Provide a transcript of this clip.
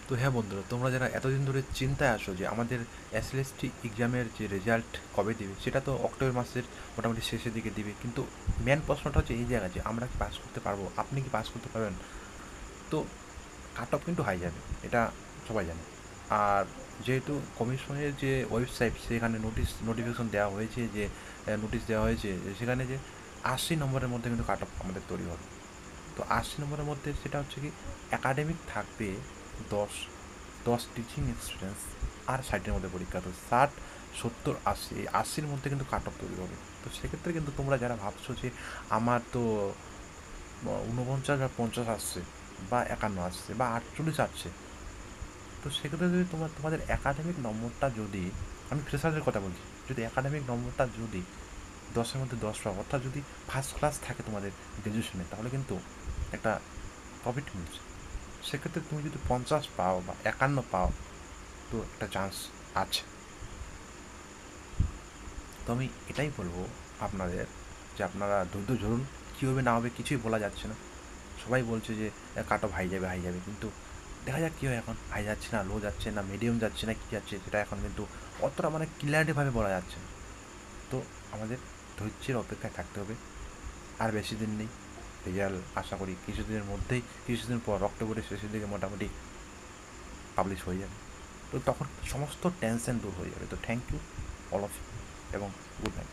তো হ্যাঁ বন্ধুরা, তোমরা যারা এতদিন ধরে চিন্তায় আসো যে আমাদের এসএলএসটি এক্সামের যে রেজাল্ট কবে দিবে, সেটা তো অক্টোবর মাসের মোটামুটি শেষের দিকে দিবে। কিন্তু মেন প্রশ্নটা হচ্ছে এই জায়গায় যে আমরা কি পাস করতে পারবো, আপনি কি পাস করতে পারবেন? তো কাট অফ কিন্তু হাই যাবে, এটা সবাই জানে। আর যেহেতু কমিশনের যে ওয়েবসাইট, সেখানে নোটিফিকেশন দেওয়া হয়েছে যে নোটিশ দেওয়া হয়েছে যে সেখানে যে 80 নম্বরের মধ্যে কিন্তু কাট অফ আমাদের তৈরি হবে। তো 80 নম্বরের মধ্যে সেটা হচ্ছে কি, একাডেমিক থাকবে 10, 10 টিচিং এক্সপিরিয়েন্স, আর 60-এর মধ্যে পরীক্ষা। তো 60, 70, 80, এই 80-র মধ্যে কিন্তু কাট অফ তৈরি হবে। তো সেক্ষেত্রে কিন্তু তোমরা যারা ভাবছো যে আমার তো 49 বা 50 আসছে, বা 51 আসছে, বা 48 আসছে, তো সেক্ষেত্রে যদি তোমাদের একাডেমিক নম্বরটা যদি, আমি ফ্রেশারদের কথা বলছি, যদি একাডেমিক নম্বরটা যদি 10-এর মধ্যে 10 পাও, অর্থাৎ যদি ফার্স্ট ক্লাস থাকে তোমাদের গ্র্যাজুয়েশনে, তাহলে কিন্তু একটা প্রফিট মিলছে। সেক্ষেত্রে তুমি যদি 50 পাও বা 51 পাও, তো একটা চান্স আছে। তো আমি এটাই বলবো আপনাদের, যে আপনারা ধৈর্য ধরুন। কী হবে না হবে কিছুই বলা যাচ্ছে না। সবাই বলছে যে কাট অফ হাই যাবে, হাই যাবে, কিন্তু দেখা যাক কী হয়। এখন হাই যাচ্ছে না, লো যাচ্ছে না, মিডিয়াম যাচ্ছে না, কী যাচ্ছে সেটা এখন কিন্তু অতটা মানে ক্লিয়ারিটিভাবে বলা যাচ্ছে না। তো আমাদের ধৈর্যের অপেক্ষায় থাকতে হবে। আর বেশি দিন নেই, রেজাল্ট আশা করি কিছুদিনের মধ্যেই, কিছুদিন পর অক্টোবরের শেষের দিকে মোটামুটি পাবলিশ হয়ে যাবে। তো তখন সমস্ত টেনশন দূর হয়ে যাবে। তো thank you all of you, এবং গুড নাইট।